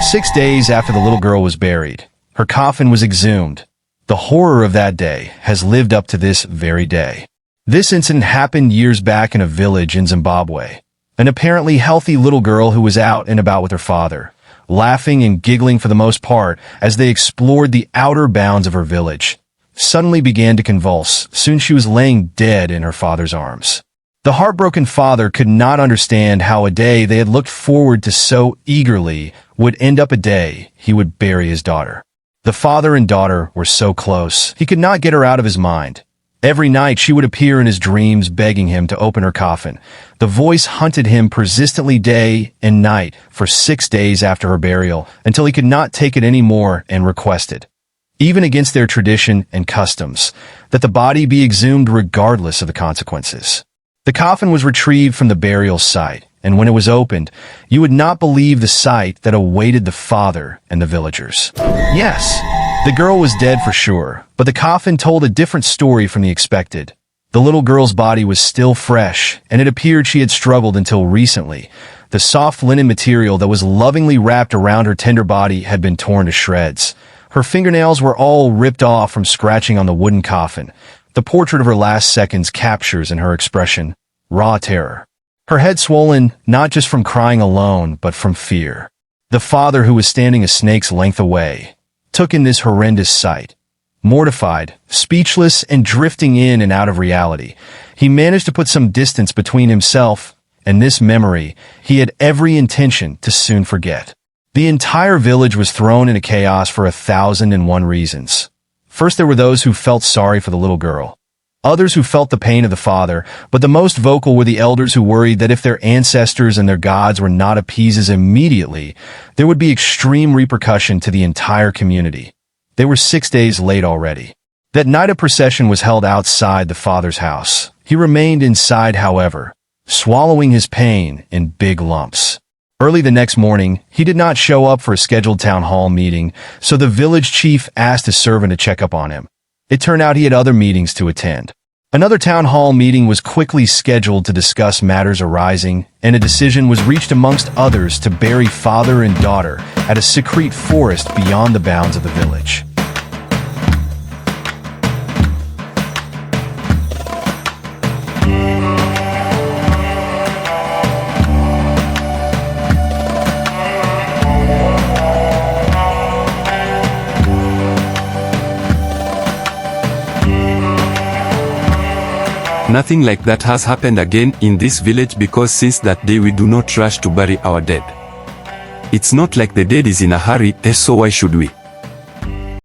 6 days after the little girl was buried, her coffin was exhumed. The horror of that day has lived up to this very day. This incident happened years back in a village in Zimbabwe. An apparently healthy little girl who was out and about with her father, laughing and giggling for the most part as they explored the outer bounds of her village, suddenly began to convulse. Soon she was laying dead in her father's arms. The heartbroken father could not understand how a day they had looked forward to so eagerly would end up a day he would bury his daughter. The father and daughter were so close, he could not get her out of his mind. Every night she would appear in his dreams begging him to open her coffin. The voice hunted him persistently day and night for 6 days after her burial until he could not take it anymore and requested, even against their tradition and customs, that the body be exhumed regardless of the consequences. The coffin was retrieved from the burial site, and when it was opened, you would not believe the sight that awaited the father and the villagers. Yes, the girl was dead for sure, but the coffin told a different story from the expected. The little girl's body was still fresh, and it appeared she had struggled until recently. The soft linen material that was lovingly wrapped around her tender body had been torn to shreds. Her fingernails were all ripped off from scratching on the wooden coffin. The portrait of her last seconds captures in her expression raw terror. Her head swollen, not just from crying alone, but from fear. The father, who was standing a snake's length away, took in this horrendous sight. Mortified, speechless, and drifting in and out of reality, he managed to put some distance between himself and this memory he had every intention to soon forget. The entire village was thrown into chaos for 1,001 reasons. First, there were those who felt sorry for the little girl. Others who felt the pain of the father, but the most vocal were the elders who worried that if their ancestors and their gods were not appeased immediately, there would be extreme repercussion to the entire community. They were 6 days late already. That night a procession was held outside the father's house. He remained inside, however, swallowing his pain in big lumps. Early the next morning, he did not show up for a scheduled town hall meeting, so the village chief asked his servant to check up on him. It turned out he had other meetings to attend. Another town hall meeting was quickly scheduled to discuss matters arising, and a decision was reached amongst others to bury father and daughter at a secret forest beyond the bounds of the village. Nothing like that has happened again in this village, because since that day we do not rush to bury our dead. It's not like the dead is in a hurry, so why should we?